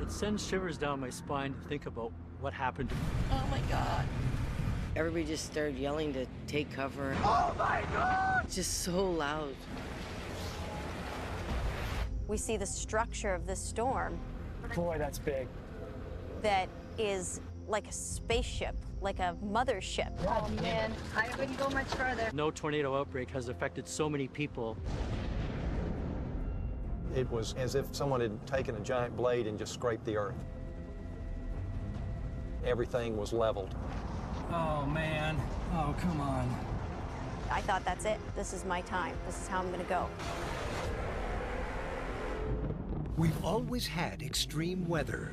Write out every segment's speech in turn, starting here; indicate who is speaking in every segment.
Speaker 1: It sends shivers down my spine to think about what happened to me.
Speaker 2: Oh my God.
Speaker 3: Everybody just started yelling to take cover. Oh my God! It's just so loud.
Speaker 4: We see the structure of this storm
Speaker 5: Boy, that's big.
Speaker 4: that is like a spaceship, like a mothership.
Speaker 2: Oh man, I wouldn't go much further.
Speaker 1: No tornado outbreak has affected so many people.
Speaker 6: It was as if someone had taken a giant blade and just scraped the earth. Everything was leveled.
Speaker 5: Oh, man. Oh, come on.
Speaker 4: I thought, that's it. This is my time. This is how I'm going to go.
Speaker 7: We've always had extreme weather.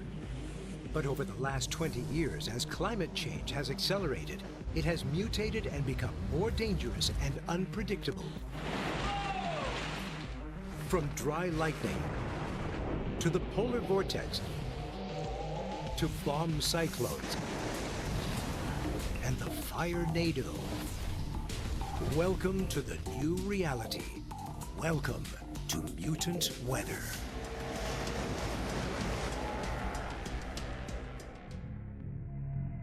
Speaker 7: But over the last 20 years, as climate change has accelerated, it has mutated and become more dangerous and unpredictable. From dry lightning, to the polar vortex, to bomb cyclones, and the fire-nado. Welcome to the new reality. Welcome to mutant weather.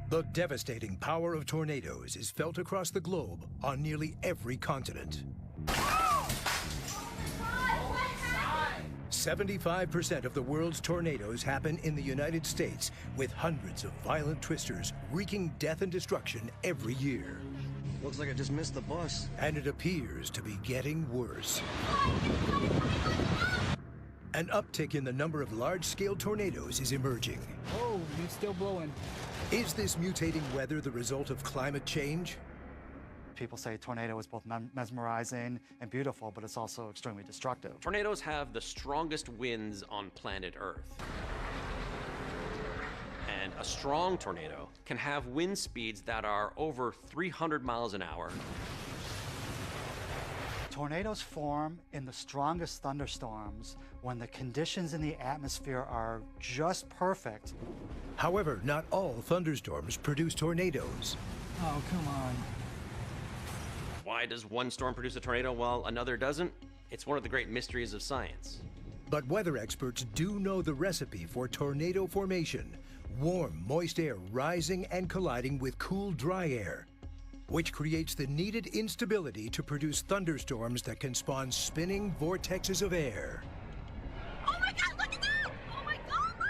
Speaker 7: The devastating power of tornadoes is felt across the globe on nearly every continent. 75% of the world's tornadoes happen in the United States, with hundreds of violent twisters wreaking death and destruction every year.
Speaker 8: Looks like I just missed the bus.
Speaker 7: And it appears to be getting worse. An uptick in the number of large-scale tornadoes is emerging.
Speaker 5: Oh, it's still blowing.
Speaker 7: Is this mutating weather the result of climate change?
Speaker 9: People say tornado is both mesmerizing and beautiful, but it's also extremely destructive.
Speaker 10: Tornadoes have the strongest winds on planet Earth. And a strong tornado can have wind speeds that are over 300 miles an hour.
Speaker 9: Tornadoes form in the strongest thunderstorms when the conditions in the atmosphere are just perfect.
Speaker 7: However, not all thunderstorms produce tornadoes.
Speaker 5: Oh, come on.
Speaker 10: Why does one storm produce a tornado while another doesn't? It's one of the great mysteries of science.
Speaker 7: But weather experts do know the recipe for tornado formation: warm, moist air rising and colliding with cool, dry air, which creates the needed instability to produce thunderstorms that can spawn spinning vortexes of air.
Speaker 2: Oh my God, look at that! Oh my God, look!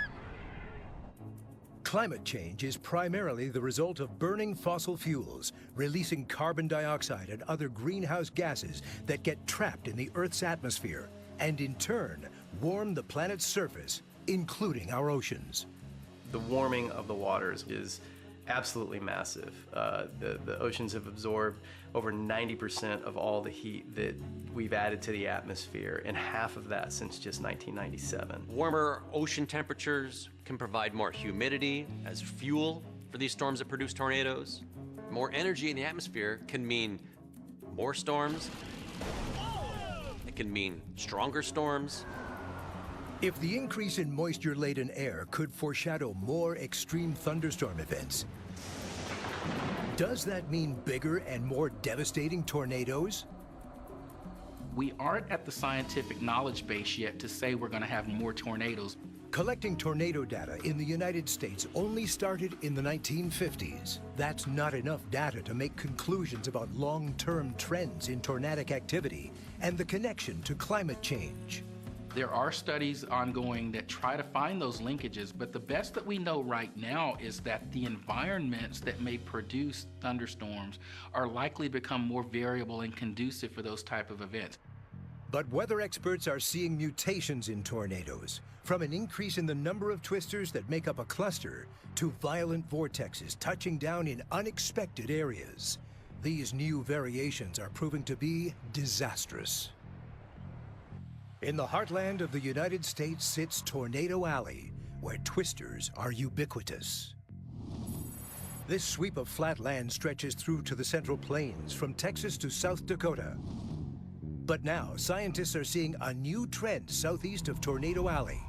Speaker 7: Climate change is primarily the result of burning fossil fuels, releasing carbon dioxide and other greenhouse gases that get trapped in the Earth's atmosphere and in turn warm the planet's surface, including our oceans.
Speaker 11: The warming of the waters is absolutely massive. The oceans have absorbed over 90% of all the heat that we've added to the atmosphere, and half of that since just 1997.
Speaker 10: Warmer ocean temperatures can provide more humidity as fuel for these storms that produce tornadoes. More energy in the atmosphere can mean more storms. It can mean stronger storms.
Speaker 7: If the increase in moisture-laden air could foreshadow more extreme thunderstorm events, does that mean bigger and more devastating tornadoes?
Speaker 12: We aren't at the scientific knowledge base yet to say we're going to have more tornadoes.
Speaker 7: Collecting tornado data in the United States only started in the 1950s. That's not enough data to make conclusions about long-term trends in tornadic activity and the connection to climate change.
Speaker 12: There are studies ongoing that try to find those linkages, but the best that we know right now is that the environments that may produce thunderstorms are likely to become more variable and conducive for those type of events.
Speaker 7: But weather experts are seeing mutations in tornadoes, from an increase in the number of twisters that make up a cluster to violent vortexes touching down in unexpected areas. These new variations are proving to be disastrous. In the heartland of the United States sits Tornado Alley, where twisters are ubiquitous. This sweep of flat land stretches through to the Central Plains from Texas to South Dakota. But now, scientists are seeing a new trend southeast of Tornado Alley.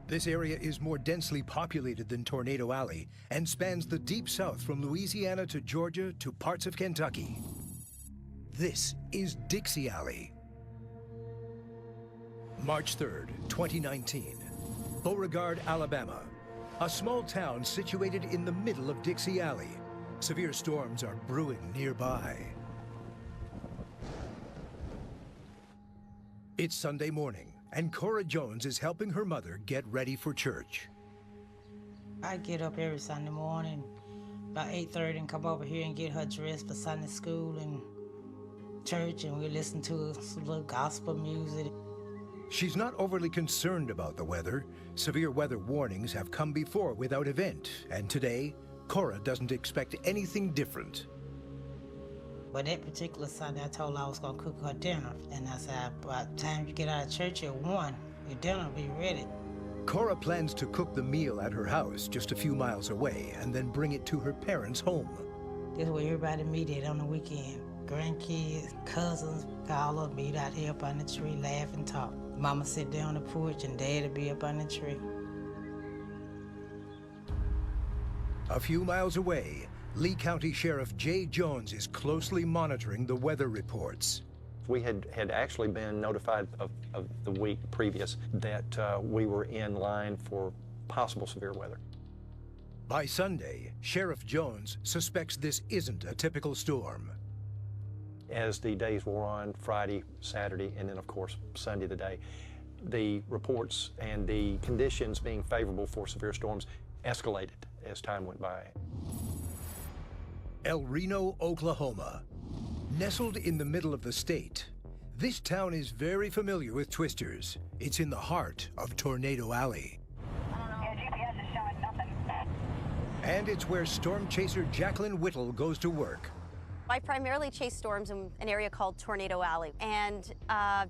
Speaker 7: This area is more densely populated than Tornado Alley and spans the deep south from Louisiana to Georgia to parts of Kentucky. This is Dixie Alley. March 3rd, 2019. Beauregard, Alabama, a small town situated in the middle of Dixie Alley. Severe storms are brewing nearby. It's Sunday morning, and Cora Jones is helping her mother get ready for church.
Speaker 13: I get up every Sunday morning about 8:30 and come over here and get her dressed for Sunday school and church, and we listen to some little gospel music.
Speaker 7: She's not overly concerned about the weather. Severe weather warnings have come before without event, and today, Cora doesn't expect anything different.
Speaker 13: But that particular Sunday, I told her I was gonna cook her dinner, and I said, by the time you get out of church at 1, your dinner will be ready.
Speaker 7: Cora plans to cook the meal at her house just a few miles away and then bring it to her parents' home.
Speaker 13: This is where everybody meet at on the weekend. Grandkids, cousins, all of them meet out here up on the tree, laugh and talk. Mama sit down on the porch and Dad'll be up on the tree.
Speaker 7: A few miles away, Lee County Sheriff Jay Jones is closely monitoring the weather reports.
Speaker 6: We had actually been notified of the week previous that we were in line for possible severe weather.
Speaker 7: By Sunday, Sheriff Jones suspects this isn't a typical storm.
Speaker 6: As the days wore on, Friday, Saturday, and then of course Sunday the reports and the conditions being favorable for severe storms escalated as time went by.
Speaker 7: El Reno, Oklahoma. Nestled in the middle of the state, this town is very familiar with twisters. It's in the heart of Tornado Alley.
Speaker 2: GPS is showing nothing.
Speaker 7: And it's where storm chaser Jacqueline Whittle goes to work.
Speaker 4: I primarily chase storms in an area called Tornado Alley. And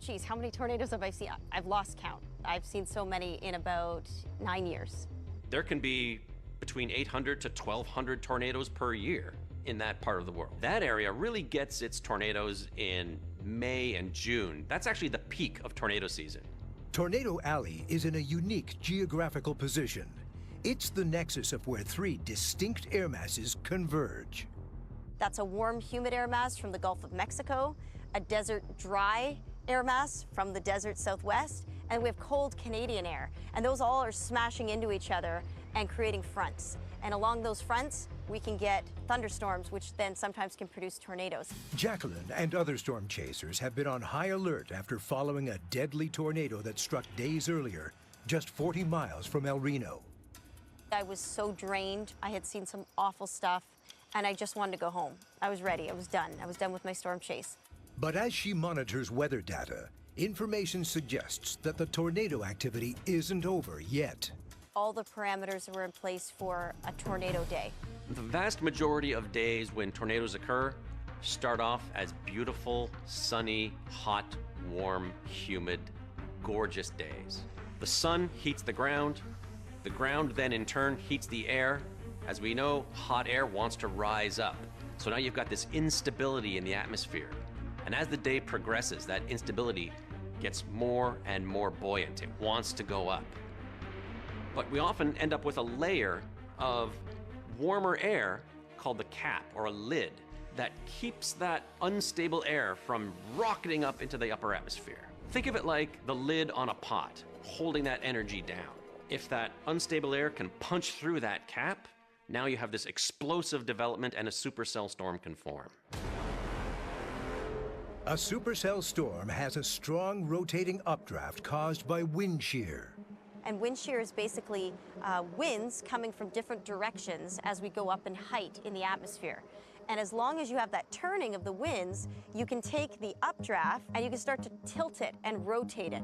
Speaker 4: geez, how many tornadoes have I seen? I've lost count. I've seen so many in about 9 years.
Speaker 10: There can be between 800 to 1,200 tornadoes per year in that part of the world. That area really gets its tornadoes in May and June. That's actually the peak of tornado season.
Speaker 7: Tornado Alley is in a unique geographical position. It's the nexus of where 3 distinct air masses converge.
Speaker 4: That's a warm, humid air mass from the Gulf of Mexico, a desert dry air mass from the desert Southwest, and we have cold Canadian air. And those all are smashing into each other and creating fronts. And along those fronts, we can get thunderstorms, which then sometimes can produce tornadoes.
Speaker 7: Jacqueline and other storm chasers have been on high alert after following a deadly tornado that struck days earlier, just 40 miles from El Reno.
Speaker 4: I was so drained. I had seen some awful stuff, and I just wanted to go home. I was ready. I was done. I was done with my storm chase.
Speaker 7: But as she monitors weather data, information suggests that the tornado activity isn't over yet.
Speaker 4: All the parameters were in place for a tornado day.
Speaker 10: The vast majority of days when tornadoes occur start off as beautiful, sunny, hot, warm, humid, gorgeous days. The sun heats the ground then in turn heats the air. As we know, hot air wants to rise up. So now you've got this instability in the atmosphere. And as the day progresses, that instability gets more and more buoyant. It wants to go up. But we often end up with a layer of warmer air called the cap, or a lid, that keeps that unstable air from rocketing up into the upper atmosphere. Think of it like the lid on a pot, holding that energy down. If that unstable air can punch through that cap, now you have this explosive development and a supercell storm can form.
Speaker 7: A supercell storm has a strong rotating updraft caused by wind shear.
Speaker 4: And wind shear is basically winds coming from different directions as we go up in height in the atmosphere. And as long as you have that turning of the winds, you can take the updraft and you can start to tilt it and rotate it.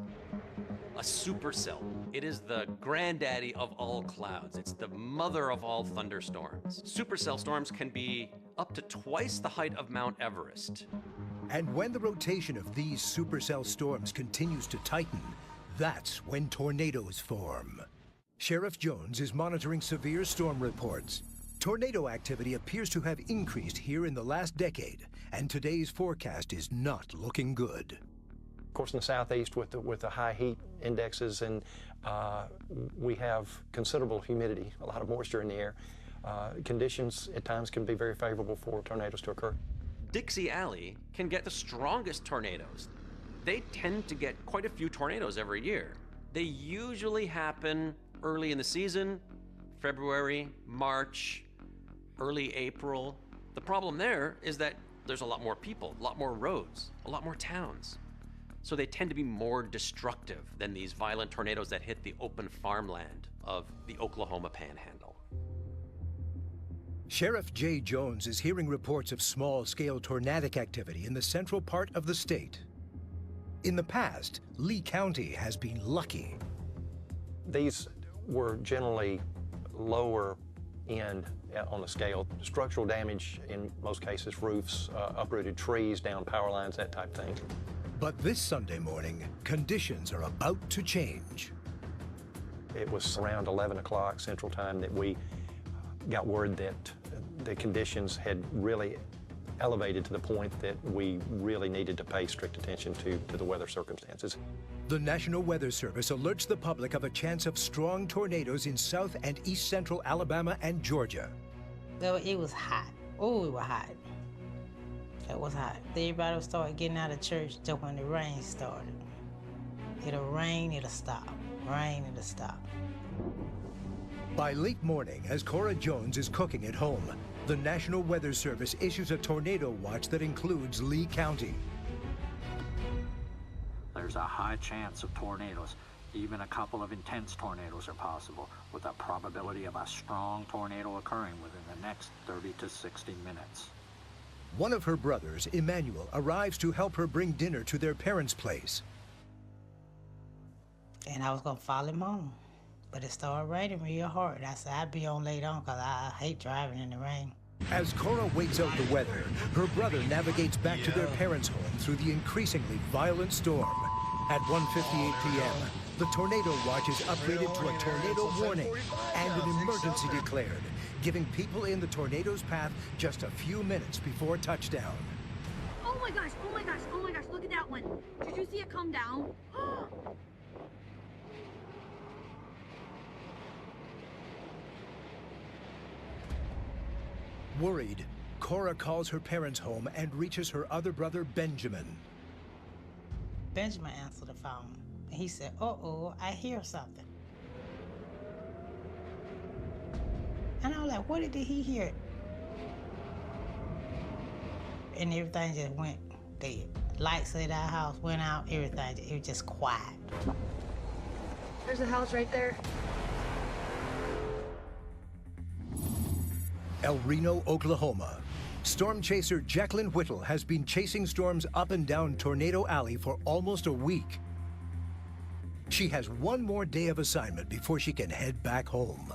Speaker 10: A supercell. It is the granddaddy of all clouds. It's the mother of all thunderstorms. Supercell storms can be up to twice the height of Mount Everest.
Speaker 7: And when the rotation of these supercell storms continues to tighten, that's when tornadoes form. Sheriff Jones is monitoring severe storm reports. Tornado activity appears to have increased here in the last decade, and today's forecast is not looking good.
Speaker 6: Of course, in the southeast with the high heat indexes, and we have considerable humidity, a lot of moisture in the air. Conditions at times can be very favorable for tornadoes to occur.
Speaker 10: Dixie Alley can get the strongest tornadoes. They tend to get quite a few tornadoes every year. They usually happen early in the season, February, March, early April. The problem there is that there's a lot more people, a lot more roads, a lot more towns. So they tend to be more destructive than these violent tornadoes that hit the open farmland of the Oklahoma Panhandle.
Speaker 7: Sheriff Jay Jones is hearing reports of small-scale tornadic activity in the central part of the state. In the past, Lee County has been lucky.
Speaker 6: These were generally lower end on the scale. Structural damage, in most cases, roofs, uprooted trees, down power lines, that type thing.
Speaker 7: But this Sunday morning, conditions are about to change.
Speaker 6: It was around 11 o'clock Central Time that we got word that the conditions had really elevated to the point that we really needed to pay strict attention to the weather circumstances.
Speaker 7: The National Weather Service alerts the public of a chance of strong tornadoes in south and east central Alabama and Georgia.
Speaker 13: Though it was hot. Oh, it was hot. It was hot. Everybody would start getting out of church just when the rain started. It'll rain, it'll stop. Rain, it'll stop.
Speaker 7: By late morning, as Cora Jones is cooking at home, the National Weather Service issues a tornado watch that includes Lee County.
Speaker 14: There's a high chance of tornadoes. Even a couple of intense tornadoes are possible, with a probability of a strong tornado occurring within the next 30 to 60 minutes.
Speaker 7: One of her brothers, Emmanuel, arrives to help her bring dinner to their parents' place.
Speaker 13: And I was gonna follow him home, but it started raining real hard. I said I'd be on later on because I hate driving in the rain.
Speaker 7: As Cora waits out the weather, her brother navigates back to their parents' home through the increasingly violent storm. At 1:58 p.m., the tornado watch is upgraded to a tornado warning and an emergency declared, giving people in the tornado's path just a few minutes before touchdown.
Speaker 2: Oh my gosh, oh my gosh, oh my gosh, look at that one. Did you see it come down?
Speaker 7: Worried, Cora calls her parents' home and reaches her other brother, Benjamin.
Speaker 13: Benjamin answered the phone. And he said, uh-oh, I hear something. And I was like, what did he hear? And everything just went dead. Lights at our house went out, everything, it was just quiet.
Speaker 2: There's a house right there.
Speaker 7: El Reno, Oklahoma. Storm chaser Jacqueline Whittle has been chasing storms up and down Tornado Alley for almost a week. She has one more day of assignment before she can head back home.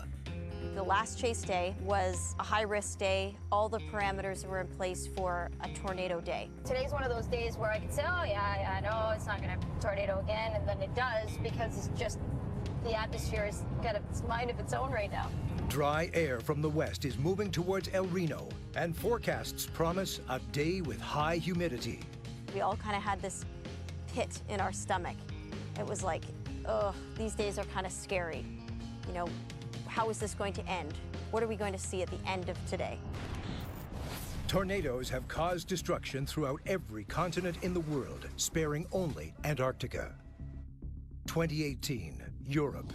Speaker 4: The last chase day was a high-risk day. All the parameters were in place for a tornado day.
Speaker 15: Today's one of those days where I can say, oh yeah, I know it's not gonna tornado again, and then it does because it's just, the atmosphere has got its mind of its own right now.
Speaker 7: Dry air from the west is moving towards El Reno, and forecasts promise a day with high humidity.
Speaker 4: We all kind of had this pit in our stomach. It was like, ugh, these days are kind of scary. You know, how is this going to end? What are we going to see at the end of today?
Speaker 7: Tornadoes have caused destruction throughout every continent in the world, sparing only Antarctica. 2018, Europe.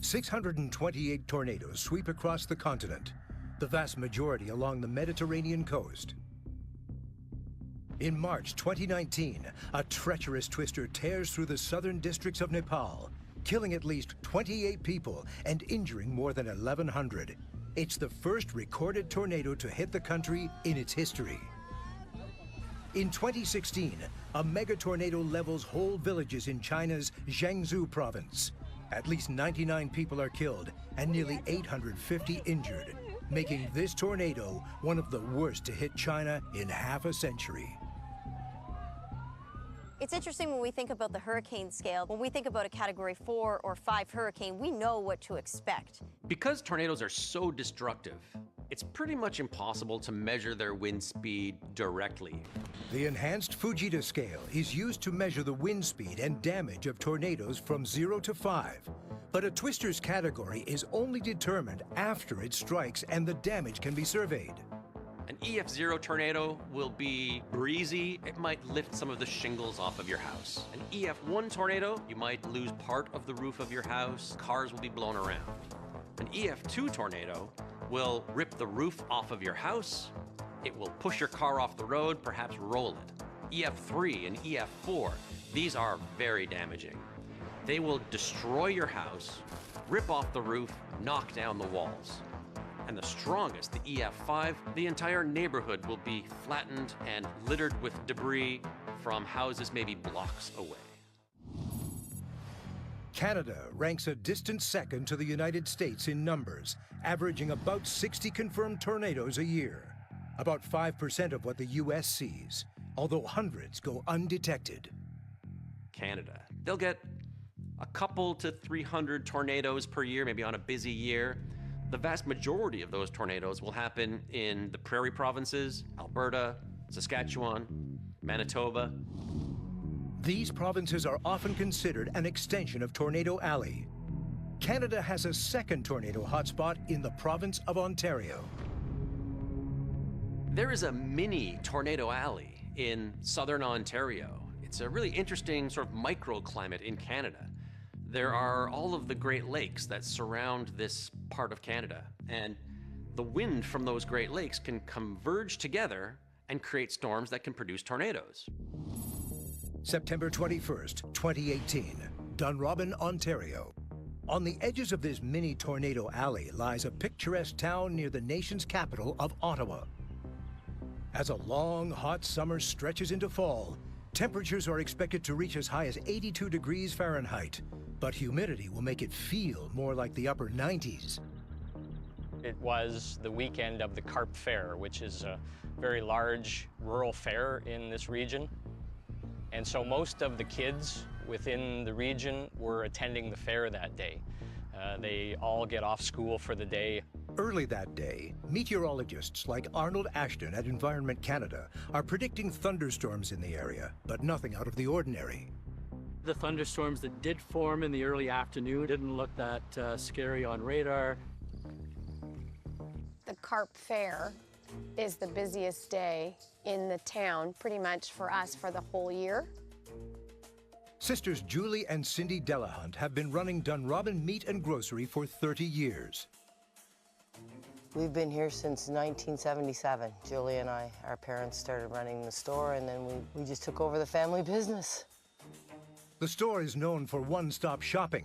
Speaker 7: 628 tornadoes sweep across the continent, the vast majority along the Mediterranean coast. In March 2019, a treacherous twister tears through the southern districts of Nepal, killing at least 28 people and injuring more than 1,100. It's the first recorded tornado to hit the country in its history. In 2016, a megatornado levels whole villages in China's Jiangsu province. At least 99 people are killed and nearly 850 injured, making this tornado one of the worst to hit China in half a century.
Speaker 4: It's interesting when we think about the hurricane scale. When we think about a Category 4 or 5 hurricane, we know what to expect.
Speaker 10: Because tornadoes are so destructive, it's pretty much impossible to measure their wind speed directly.
Speaker 7: The enhanced Fujita scale is used to measure the wind speed and damage of tornadoes from 0 to 5. But a twister's category is only determined after it strikes and the damage can be surveyed.
Speaker 10: An EF0 tornado will be breezy. It might lift some of the shingles off of your house. An EF1 tornado, you might lose part of the roof of your house. Cars will be blown around. An EF2 tornado will rip the roof off of your house. It will push your car off the road, perhaps roll it. EF3 and EF4, these are very damaging. They will destroy your house, rip off the roof, knock down the walls. And the strongest, the EF5, the entire neighborhood will be flattened and littered with debris from houses maybe blocks away.
Speaker 7: Canada ranks a distant second to the United States in numbers, averaging about 60 confirmed tornadoes a year, about 5% of what the U.S. sees, although hundreds go undetected.
Speaker 10: Canada, they'll get a couple to 300 tornadoes per year, maybe on a busy year. The vast majority of those tornadoes will happen in the prairie provinces, Alberta, Saskatchewan, Manitoba.
Speaker 7: These provinces are often considered an extension of Tornado Alley. Canada has a second tornado hotspot in the province of Ontario.
Speaker 10: There is a mini tornado alley in southern Ontario. It's a really interesting sort of microclimate in Canada. There are all of the Great Lakes that surround this part of Canada, and the wind from those Great Lakes can converge together and create storms that can produce tornadoes.
Speaker 7: September 21st, 2018, Dunrobin, Ontario. On the edges of this mini tornado alley lies a picturesque town near the nation's capital of Ottawa. As a long, hot summer stretches into fall, temperatures are expected to reach as high as 82 degrees Fahrenheit, but humidity will make it feel more like the upper 90s.
Speaker 16: It was the weekend of the Carp Fair, which is a very large rural fair in this region. And so most of the kids within the region were attending the fair that day. They all get off school for the day.
Speaker 7: Early that day, meteorologists like Arnold Ashton at Environment Canada are predicting thunderstorms in the area, but nothing out of the ordinary.
Speaker 1: The thunderstorms that did form in the early afternoon didn't look that scary on radar.
Speaker 17: The Carp Fair is the busiest day in the town, pretty much for us, for the whole year.
Speaker 7: Sisters Julie and Cindy Delahunt have been running Dunrobin Meat and Grocery for 30 years.
Speaker 3: We've been here since 1977. Julie and I, our parents started running the store, and then we just took over the family business.
Speaker 7: The store is known for one-stop shopping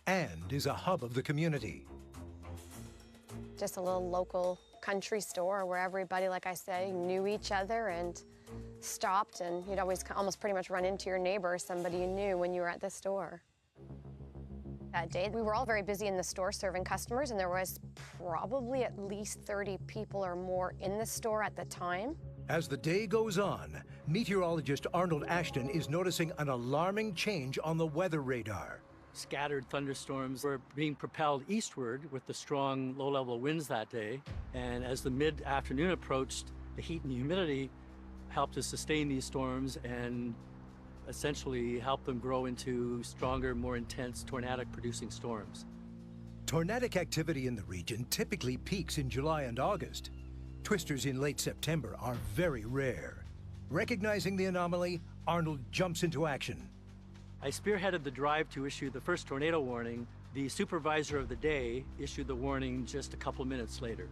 Speaker 7: and is a hub of the community.
Speaker 17: Just a little local country store where everybody, like I say, knew each other and stopped, and you'd always almost pretty much run into your neighbor, somebody you knew when you were at the store. That day, we were all very busy in the store serving customers, and there was probably at least 30 people or more in the store at the time.
Speaker 7: As the day goes on, meteorologist Arnold Ashton is noticing an alarming change on the weather radar.
Speaker 1: Scattered thunderstorms were being propelled eastward with the strong low-level winds that day. And as the mid-afternoon approached, the heat and humidity helped to sustain these storms and essentially help them grow into stronger, more intense tornadic-producing storms.
Speaker 7: Tornadic activity in the region typically peaks in July and August. Twisters in late September are very rare. Recognizing the anomaly, Arnold jumps into action.
Speaker 1: I spearheaded the drive to issue the first tornado warning. The supervisor of the day issued the warning just a couple minutes later.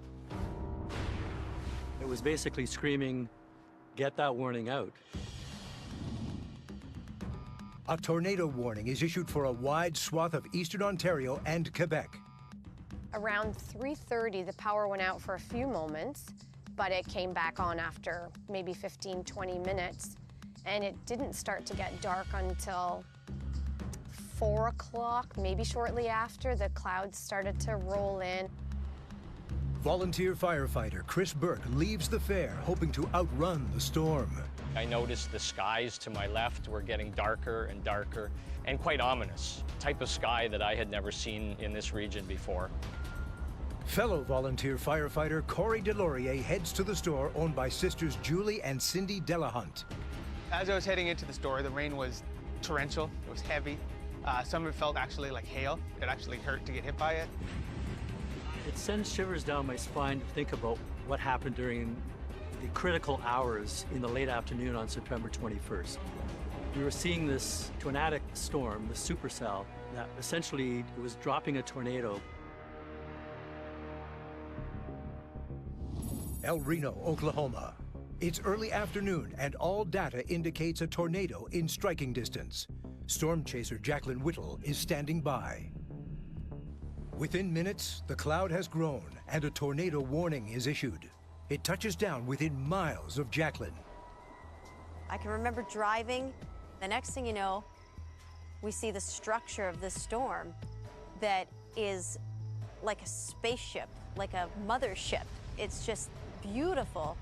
Speaker 1: It was basically screaming, "Get that warning out."
Speaker 7: A tornado warning is issued for a wide swath of eastern Ontario and Quebec.
Speaker 17: Around 3:30, the power went out for a few moments, but it came back on after maybe 15, 20 minutes. And it didn't start to get dark until 4 o'clock, maybe shortly after. The clouds started to roll in.
Speaker 7: Volunteer firefighter Chris Burke leaves the fair hoping to outrun the storm.
Speaker 16: I noticed the skies to my left were getting darker and darker and quite ominous, type of sky that I had never seen in this region before.
Speaker 7: Fellow volunteer firefighter Corey Delorier heads to the store owned by sisters Julie and Cindy Delahunt.
Speaker 18: As I was heading into the store, the rain was torrential, it was heavy. Some of it felt actually like hail. It actually hurt to get hit by it.
Speaker 1: It sends shivers down my spine to think about what happened during the critical hours in the late afternoon on September 21st. We were seeing this tornadic storm, the supercell, that essentially was dropping a tornado.
Speaker 7: El Reno, Oklahoma. It's early afternoon and all data indicates a tornado in striking distance. Storm chaser Jacqueline Whittle is standing by. Within minutes, the cloud has grown and a tornado warning is issued. It touches down within miles of Jacqueline.
Speaker 4: I can remember driving. The next thing you know, we see the structure of this storm that is like a spaceship, like a mothership. It's just beautiful,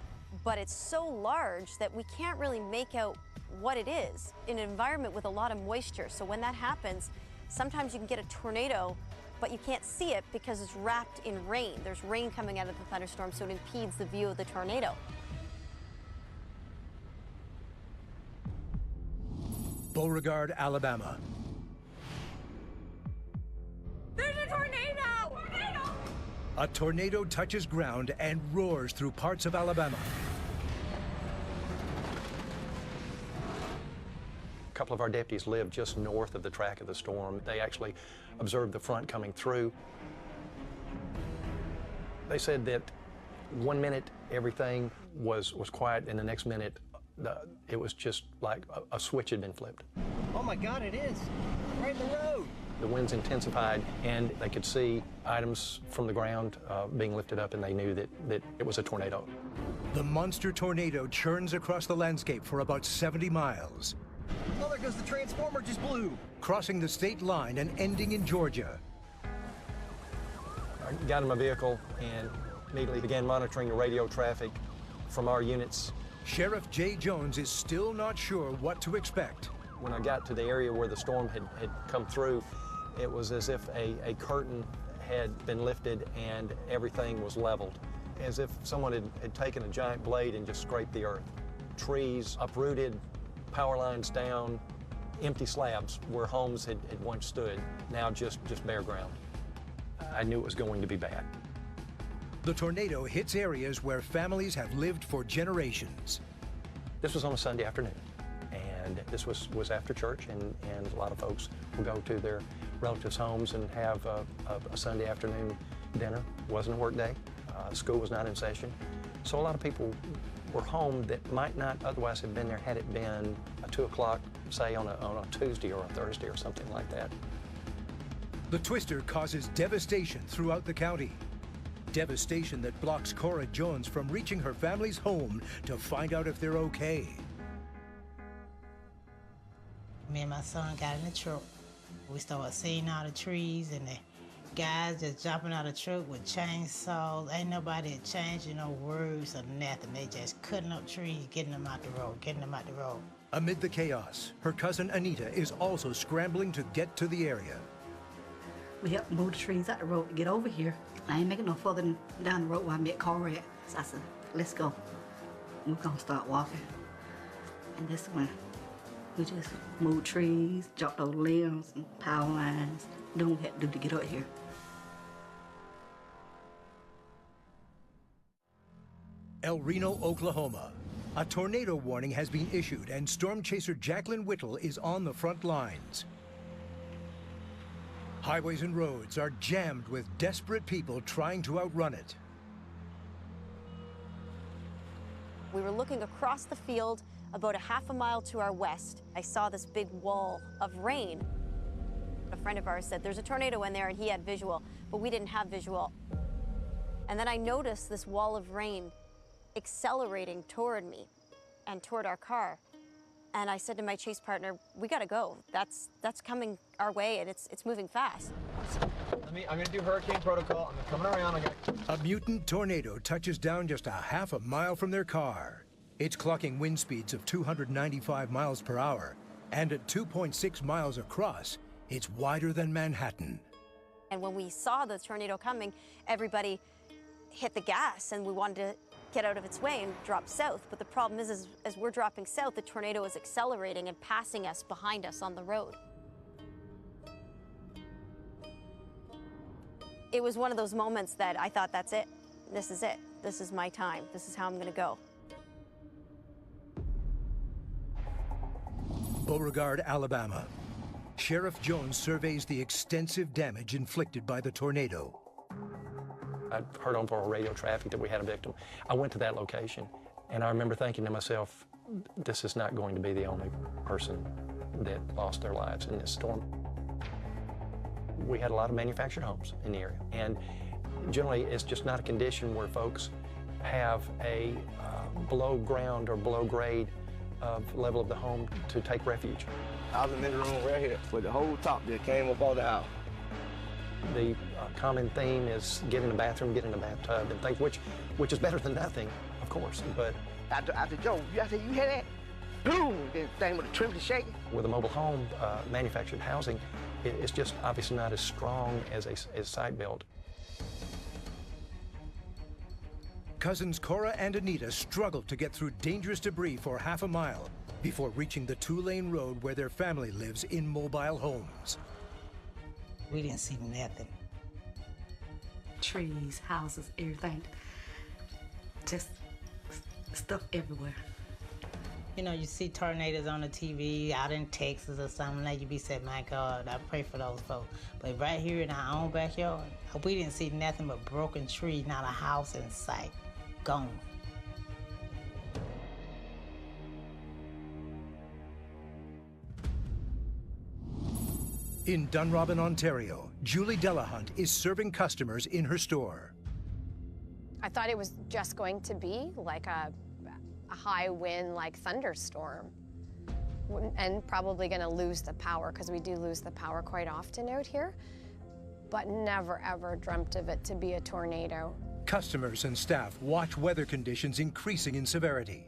Speaker 4: but it's so large that we can't really make out what it is in an environment with a lot of moisture. So when that happens, sometimes you can get a tornado, but you can't see it because it's wrapped in rain. There's rain coming out of the thunderstorm, so it impedes the view of the tornado.
Speaker 7: Beauregard, Alabama.
Speaker 2: There's a tornado! Tornado!
Speaker 7: A tornado touches ground and roars through parts of Alabama.
Speaker 6: A couple of our deputies live just north of the track of the storm. They actually observed the front coming through. They said that 1 minute everything was quiet, and the next minute it was just like a switch had been flipped.
Speaker 8: Oh my God, it is! Right in the road!
Speaker 6: The winds intensified, and they could see items from the ground being lifted up, and they knew that it was a tornado.
Speaker 7: The monster tornado churns across the landscape for about 70 miles.
Speaker 8: Oh, there goes the transformer, just blew!
Speaker 7: Crossing the state line and ending in Georgia.
Speaker 6: I got in my vehicle and immediately began monitoring the radio traffic from our units.
Speaker 7: Sheriff Jay Jones is still not sure what to expect.
Speaker 6: When I got to the area where the storm had come through, it was as if a curtain had been lifted and everything was leveled, as if someone had taken a giant blade and just scraped the earth. Trees uprooted, power lines down, empty slabs where homes had once stood, now just bare ground. I knew it was going to be bad.
Speaker 7: The tornado hits areas where families have lived for generations.
Speaker 6: This was on a Sunday afternoon, and this was after church, and a lot of folks will go to their relatives' homes and have a Sunday afternoon dinner. It wasn't a work day. School was not in session. So a lot of people were home that might not otherwise have been there had it been a 2 o'clock, say on a Tuesday or a Thursday or something like that.
Speaker 7: The twister causes devastation throughout the county. Devastation that blocks Cora Jones from reaching her family's home to find out if they're okay.
Speaker 13: Me and my son got in the truck. We started seeing all the trees and the guys just jumping out of the truck with chainsaws. Ain't nobody changing no words or nothing. They just cutting up trees, getting them out the road, getting them out the road.
Speaker 7: Amid the chaos, her cousin Anita is also scrambling to get to the area.
Speaker 19: We helped move the trees out the road to get over here. I ain't making no further than down the road where I met Caro at. So I said, let's go. We're gonna start walking. And this one, we just moved trees, chopped over limbs and power lines, doing what we had to do to get up here.
Speaker 7: El Reno, Oklahoma. A tornado warning has been issued and storm chaser Jacqueline Whittle is on the front lines. Highways and roads are jammed with desperate people trying to outrun it.
Speaker 4: We were looking across the field about a half a mile to our west. I saw this big wall of rain. A friend of ours said there's a tornado in there, and he had visual, but we didn't have visual. And then I noticed this wall of rain accelerating toward me and toward our car. And I said to my chase partner, we gotta go. That's coming our way, and it's moving fast.
Speaker 8: I'm gonna do hurricane protocol. I'm coming around.
Speaker 7: A mutant tornado touches down just a half a mile from their car. It's clocking wind speeds of 295 miles per hour, and at 2.6 miles across, it's wider than Manhattan.
Speaker 4: And when we saw the tornado coming, everybody hit the gas, and we wanted to get out of its way and drop south. But the problem is as we're dropping south, the tornado is accelerating and passing us behind us on the road. It was one of those moments that I thought, that's it. This is it. This is my time. This is how I'm gonna go.
Speaker 7: Beauregard, Alabama. Sheriff Jones surveys the extensive damage inflicted by the tornado.
Speaker 6: I heard on radio traffic that we had a victim. I went to that location, and I remember thinking to myself, this is not going to be the only person that lost their lives in this storm. We had a lot of manufactured homes in the area, and generally it's just not a condition where folks have a below ground or below grade of level of the home to take refuge.
Speaker 20: I was in this room right here with the whole top that came up out the house.
Speaker 6: The common theme is get in the bathroom, get in the bathtub, and things, which is better than nothing, of course, but...
Speaker 20: I said, Joe, I said, you hear that? Boom! The thing with the trembling shaking.
Speaker 6: With a mobile home, manufactured housing, it's just obviously not as strong as site-built.
Speaker 7: Cousins Cora and Anita struggled to get through dangerous debris for half a mile before reaching the two-lane road where their family lives in mobile homes.
Speaker 13: We didn't see nothing.
Speaker 19: Trees, houses, everything. Just stuff everywhere.
Speaker 13: You know, you see tornadoes on the TV out in Texas or something like you be saying, my God, I pray for those folks. But right here in our own backyard, we didn't see nothing but broken trees, not a house in sight. Gone.
Speaker 7: In Dunrobin, Ontario, Julie Delahunt is serving customers in her store.
Speaker 17: I thought it was just going to be like a high wind, like thunderstorm, and probably going to lose the power, because we do lose the power quite often out here, but never ever dreamt of it to be a tornado.
Speaker 7: Customers and staff watch weather conditions increasing in severity.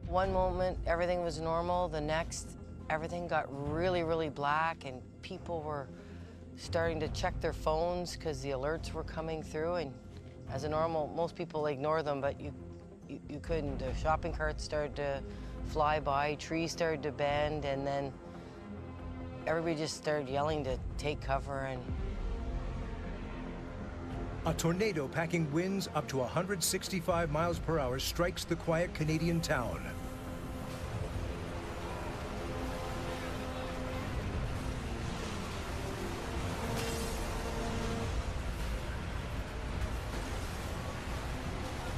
Speaker 3: One moment, everything was normal. The next, everything got really, really black, and people were starting to check their phones because the alerts were coming through. And as a normal, most people ignore them, but you couldn't. The shopping carts started to fly by, trees started to bend, and then everybody just started yelling to take cover. And
Speaker 7: a tornado packing winds up to 165 miles per hour strikes the quiet Canadian town.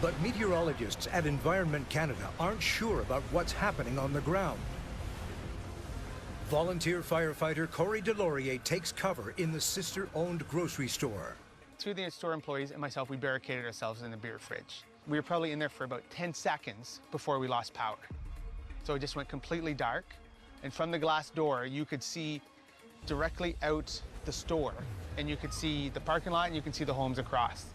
Speaker 7: But meteorologists at Environment Canada aren't sure about what's happening on the ground. Volunteer firefighter Corey Delorier takes cover in the sister-owned grocery store.
Speaker 18: Two of the store employees and myself, we barricaded ourselves in the beer fridge. We were probably in there for about 10 seconds before we lost power. So it just went completely dark. And from the glass door, you could see directly out the store. And you could see the parking lot and you can see the homes across.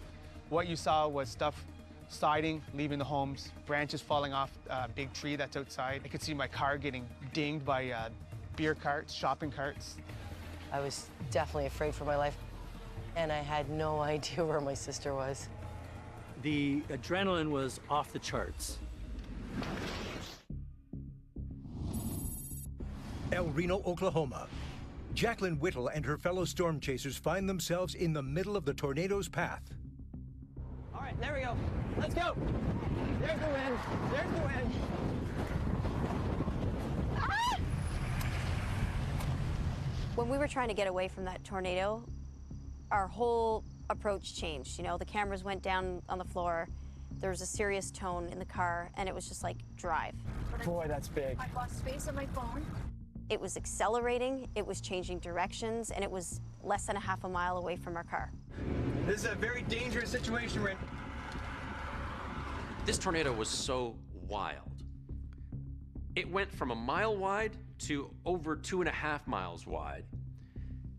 Speaker 18: What you saw was stuff siding, leaving the homes, branches falling off a big tree that's outside. I could see my car getting dinged by beer carts, shopping carts.
Speaker 3: I was definitely afraid for my life, and I had no idea where my sister was.
Speaker 1: The adrenaline was off the charts.
Speaker 7: El Reno, Oklahoma. Jacqueline Whittle and her fellow storm chasers find themselves in the middle of the tornado's path.
Speaker 8: All right, there we go. Let's go. There's the wind. There's the wind.
Speaker 4: When we were trying to get away from that tornado, our whole approach changed. You know, the cameras went down on the floor. There was a serious tone in the car, and it was just like, drive.
Speaker 5: Boy, that's big.
Speaker 2: I lost space on my phone.
Speaker 4: It was accelerating, it was changing directions, and it was less than a half a mile away from our car.
Speaker 8: This is a very dangerous situation, Rick.
Speaker 10: This tornado was so wild. It went from a mile wide to over 2.5 miles wide.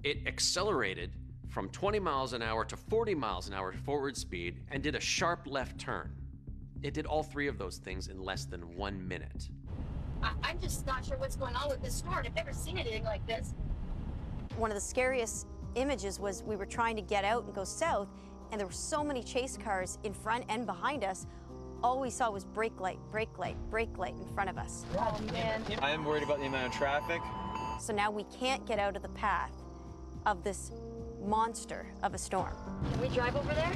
Speaker 10: It accelerated from 20 miles an hour to 40 miles an hour forward speed and did a sharp left turn. It did all three of those things in less than 1 minute.
Speaker 2: I'm just not sure what's going on with this store. I've never seen anything like this.
Speaker 4: One of the scariest images was we were trying to get out and go south, and there were so many chase cars in front and behind us. All we saw was brake light, brake light, brake light in front of us.
Speaker 2: Oh, man.
Speaker 8: I am worried about the amount of traffic.
Speaker 4: So now we can't get out of the path of this monster of a storm.
Speaker 2: Can we drive over there?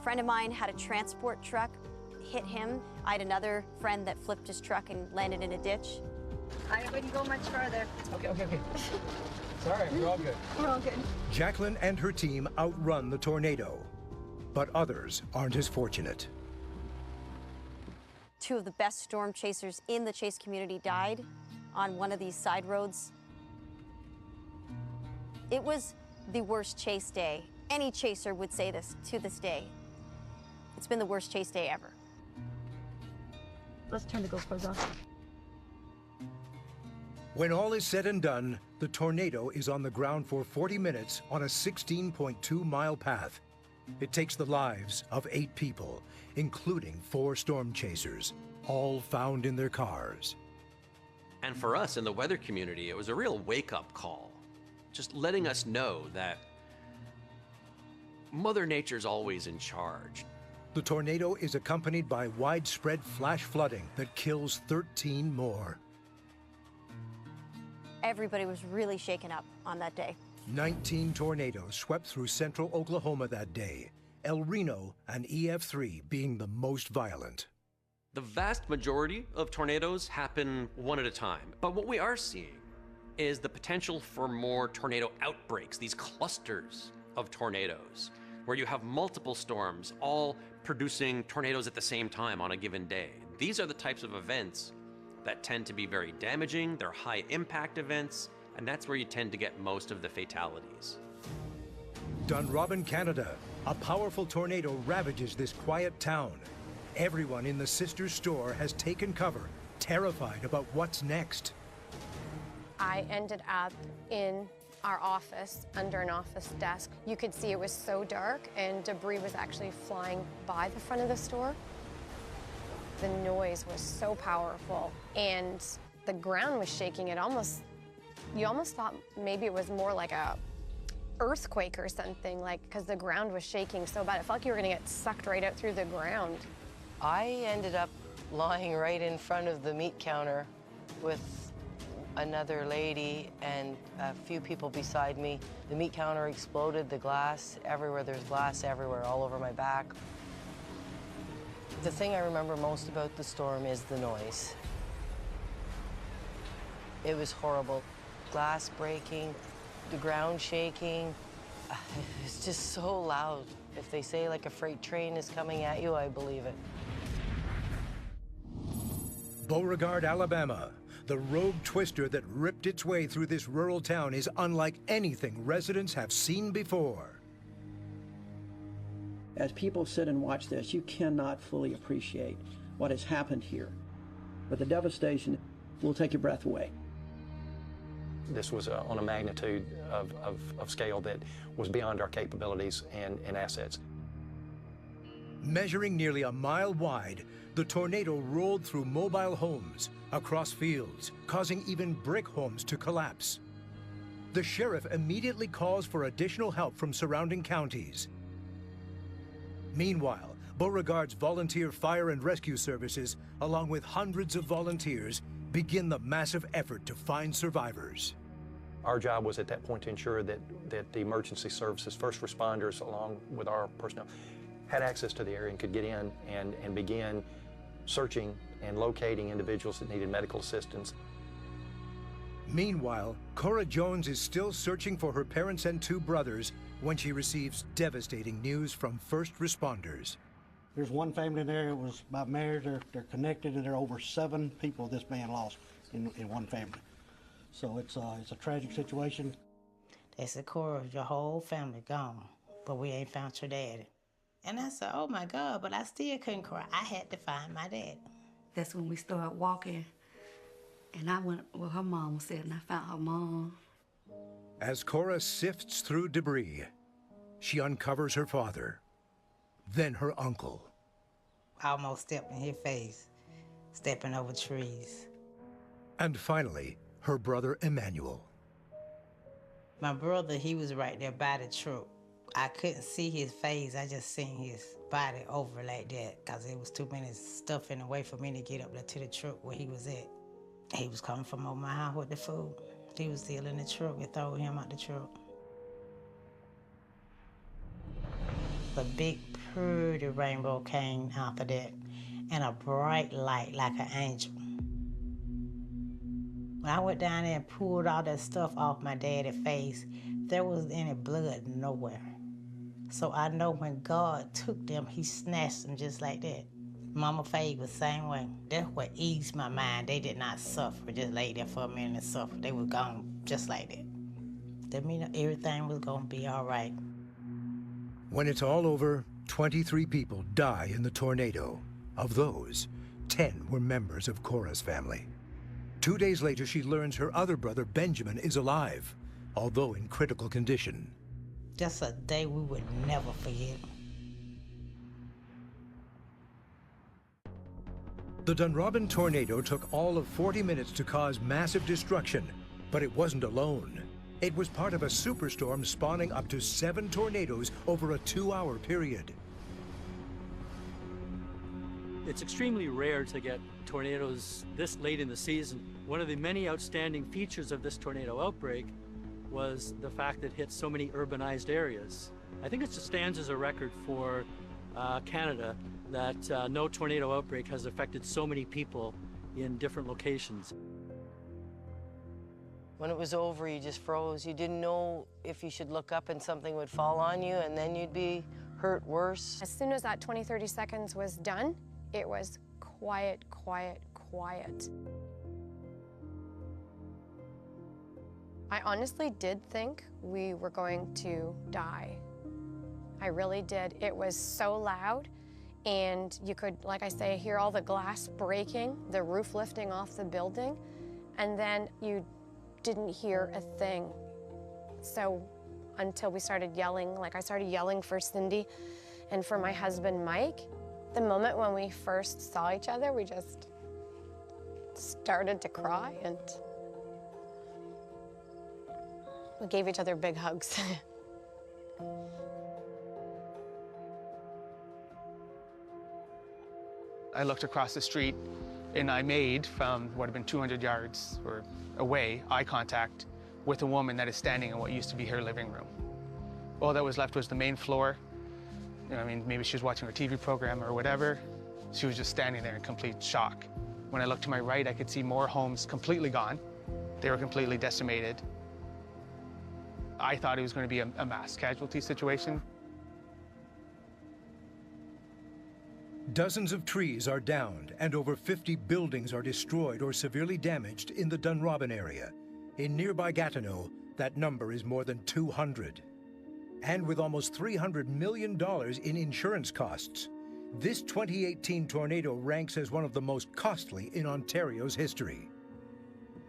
Speaker 4: friend of mine had a transport truck hit him. I had another friend that flipped his truck and landed in a ditch.
Speaker 15: I wouldn't go much further.
Speaker 5: Okay. It's all right, we're all good.
Speaker 15: We're all good.
Speaker 7: Jacqueline and her team outrun the tornado, but others aren't as fortunate.
Speaker 4: Two of the best storm chasers in the chase community died on one of these side roads. It was the worst chase day. Any chaser would say this to this day. It's been the worst chase day ever.
Speaker 19: Let's turn the GoPros off.
Speaker 7: When all is said and done, the tornado is on the ground for 40 minutes on a 16.2-mile path. It takes the lives of 8 people, including 4 storm chasers, all found in their cars.
Speaker 10: And for us in the weather community, it was a real wake-up call, just letting us know that Mother Nature's always in charge.
Speaker 7: The tornado is accompanied by widespread flash flooding that kills 13 more.
Speaker 4: Everybody was really shaken up on that day.
Speaker 7: 19 tornadoes swept through central Oklahoma that day, El Reno and EF3 being the most violent.
Speaker 10: The vast majority of tornadoes happen one at a time, but what we are seeing is the potential for more tornado outbreaks, these clusters of tornadoes, where you have multiple storms all producing tornadoes at the same time on a given day. These are the types of events that tend to be very damaging, they're high impact events, and that's where you tend to get most of the fatalities.
Speaker 7: Dunrobin, Canada. A powerful tornado ravages this quiet town. Everyone in the sister store has taken cover, terrified about what's next.
Speaker 17: I ended up in our office, under an office desk. You could see it was so dark and debris was actually flying by the front of the store. The noise was so powerful and the ground was shaking. You almost thought maybe it was more like a earthquake or something, like, because the ground was shaking so bad. It felt like you were gonna get sucked right out through the ground.
Speaker 3: I ended up lying right in front of the meat counter with another lady and a few people beside me. The meat counter exploded, the glass everywhere. There's glass everywhere, all over my back. The thing I remember most about the storm is the noise. It was horrible. Glass breaking, the ground shaking. It's just so loud. If they say like a freight train is coming at you, I believe it.
Speaker 7: Beauregard, Alabama. The rogue twister that ripped its way through this rural town is unlike anything residents have seen before.
Speaker 21: As people sit and watch this, you cannot fully appreciate what has happened here. But the devastation will take your breath away.
Speaker 6: This was on a magnitude of scale that was beyond our capabilities and assets.
Speaker 7: Measuring nearly a mile wide, the tornado rolled through mobile homes, across fields, causing even brick homes to collapse. The sheriff immediately calls for additional help from surrounding counties. Meanwhile, Beauregard's volunteer fire and rescue services, along with hundreds of volunteers, begin the massive effort to find survivors.
Speaker 6: Our job was at that point to ensure that the emergency services, first responders, along with our personnel, had access to the area and could get in and begin searching and locating individuals that needed medical assistance.
Speaker 7: Meanwhile, Cora Jones is still searching for her parents and 2 brothers when she receives devastating news from first responders.
Speaker 22: There's one family in there that was by marriage, they're connected, and there are over 7 people this man lost in one family. So it's a tragic situation.
Speaker 13: They said, Cora, your whole family gone, but we ain't found your daddy. And I said, oh my God, but I still couldn't cry. I had to find my dad.
Speaker 19: That's when we started walking, and I went where her mom was at, and I found her mom.
Speaker 7: As Cora sifts through debris, she uncovers her father, then her uncle.
Speaker 13: I almost stepped in his face, stepping over trees.
Speaker 7: And finally, her brother Emmanuel.
Speaker 13: My brother, he was right there by the truck. I couldn't see his face, I just seen his body over like that, because there was too many stuff in the way for me to get up there to the truck where he was at. He was coming from over my house with the food. He was still in the truck. We threw him out the truck. The big pretty rainbow came after that, and a bright light like an angel. When I went down there and pulled all that stuff off my daddy's face, there wasn't any blood nowhere. So I know when God took them, he snatched them just like that. Mama Faye was the same way. That's what eased my mind. They did not suffer, just lay there for a minute and suffer. They were gone just like that. That means everything was gonna be all right.
Speaker 7: When it's all over, 23 people die in the tornado. Of those, 10 were members of Cora's family. 2 days later, she learns her other brother, Benjamin, is alive, although in critical condition.
Speaker 13: Just a day we would never forget.
Speaker 7: The Dunrobin tornado took all of 40 minutes to cause massive destruction, but it wasn't alone. It was part of a superstorm spawning up to 7 tornadoes over a 2-hour period.
Speaker 1: It's extremely rare to get tornadoes this late in the season. One of the many outstanding features of this tornado outbreak was the fact that it hit so many urbanized areas. I think it just stands as a record for Canada that no tornado outbreak has affected so many people in different locations.
Speaker 3: When it was over, you just froze. You didn't know if you should look up and something would fall on you, and then you'd be hurt worse.
Speaker 17: As soon as that 20, 30 seconds was done, it was quiet, quiet, quiet. I honestly did think we were going to die. I really did. It was so loud, and you could, like I say, hear all the glass breaking, the roof lifting off the building, and then you didn't hear a thing. So until we started yelling, like I started yelling for Cindy and for my husband, Mike, the moment when we first saw each other, we just started to cry, and we gave each other big hugs.
Speaker 18: I looked across the street and I made, from what had been 200 yards or away, eye contact with a woman that is standing in what used to be her living room. All that was left was the main floor. You know, I mean, maybe she was watching her TV program or whatever. She was just standing there in complete shock. When I looked to my right, I could see more homes completely gone. They were completely decimated. I thought it was going to be a mass casualty situation.
Speaker 7: Dozens of trees are downed and over 50 buildings are destroyed or severely damaged in the Dunrobin area. In nearby Gatineau, that number is more than 200. And with almost $300 million in insurance costs, this 2018 tornado ranks as one of the most costly in Ontario's history.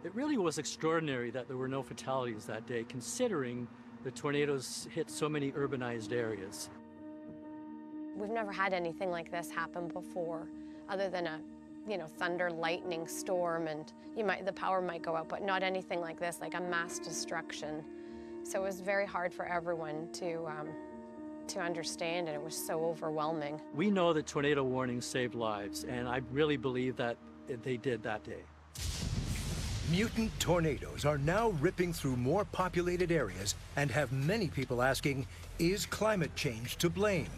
Speaker 1: It really was extraordinary that there were no fatalities that day, considering the tornadoes hit so many urbanized areas.
Speaker 17: We've never had anything like this happen before, other than a, thunder, lightning storm, and the power might go out, but not anything like this, like a mass destruction. So it was very hard for everyone to understand, and it was so overwhelming.
Speaker 1: We know that tornado warnings saved lives, and I really believe that they did that day.
Speaker 7: Mutant tornadoes are now ripping through more populated areas and have many people asking, is climate change to blame?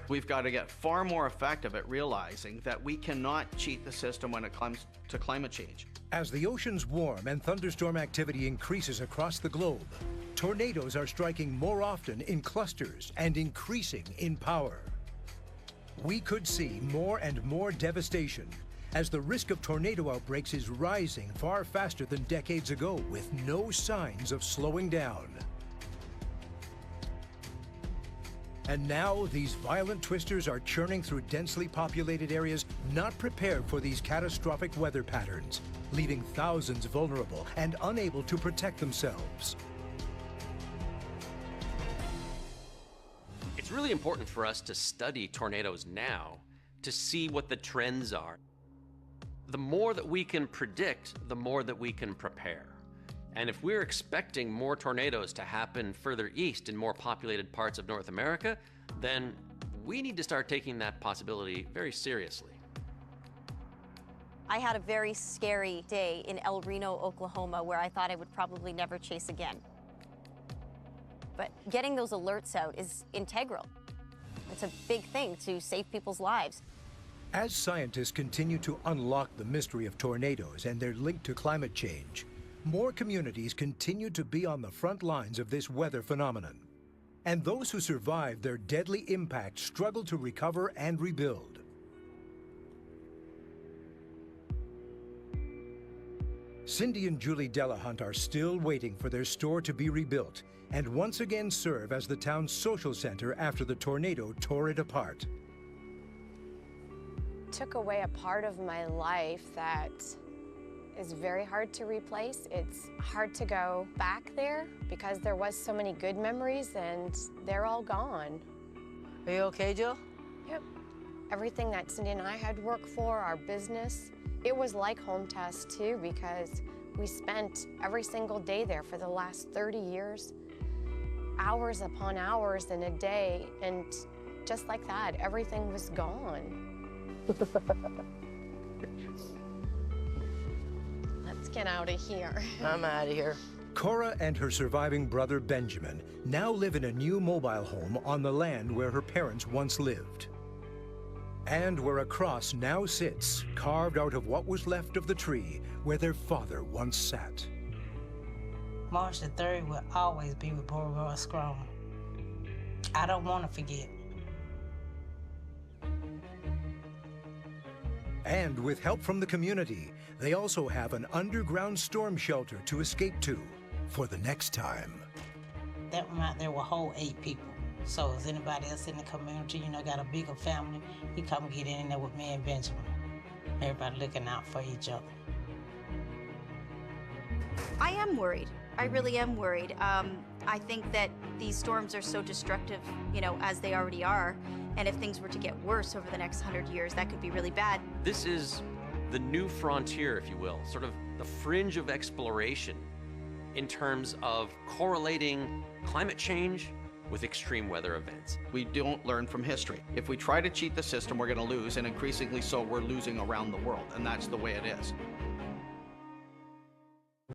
Speaker 9: We've got to get far more effective at realizing that we cannot cheat the system when it comes to climate change.
Speaker 7: As the oceans warm and thunderstorm activity increases across the globe, tornadoes are striking more often in clusters and increasing in power. We could see more and more devastation as the risk of tornado outbreaks is rising far faster than decades ago, with no signs of slowing down. And now these violent twisters are churning through densely populated areas not prepared for these catastrophic weather patterns, leaving thousands vulnerable and unable to protect themselves.
Speaker 10: It's really important for us to study tornadoes now to see what the trends are. The more that we can predict, the more that we can prepare. And if we're expecting more tornadoes to happen further east in more populated parts of North America, then we need to start taking that possibility very seriously.
Speaker 4: I had a very scary day in El Reno, Oklahoma, where I thought I would probably never chase again. But getting those alerts out is integral. It's a big thing to save people's lives.
Speaker 7: As scientists continue to unlock the mystery of tornadoes and their link to climate change, more communities continue to be on the front lines of this weather phenomenon. And those who survived their deadly impact struggle to recover and rebuild. Cindy and Julie Delahunt are still waiting for their store to be rebuilt and once again serve as the town's social center after the tornado tore it apart.
Speaker 17: Took away a part of my life that is very hard to replace. It's hard to go back there because there was so many good memories and they're all gone.
Speaker 3: Are you okay, Jill?
Speaker 17: Yep. Everything that Cindy and I had worked for, our business, it was like home to us too because we spent every single day there for the last 30 years, hours upon hours in a day, and just like that, everything was gone. Let's get out of here.
Speaker 3: I'm out of here.
Speaker 7: Cora and her surviving brother Benjamin now live in a new mobile home on the land where her parents once lived. And where a cross now sits, carved out of what was left of the tree where their father once sat.
Speaker 13: March the 3rd will always be with Boulevard Scrum. I don't want to forget.
Speaker 7: And with help from the community, they also have an underground storm shelter to escape to for the next time.
Speaker 13: That one out there will hold 8 people. So if anybody else in the community, got a bigger family, you come get in there with me and Benjamin. Everybody looking out for each other.
Speaker 11: I am worried. I really am worried. I think that these storms are so destructive, as they already are. And if things were to get worse over the next 100 years, that could be really bad.
Speaker 10: This is the new frontier, if you will, sort of the fringe of exploration in terms of correlating climate change with extreme weather events.
Speaker 9: We don't learn from history. If we try to cheat the system, we're going to lose, and increasingly so, we're losing around the world, and that's the way it is.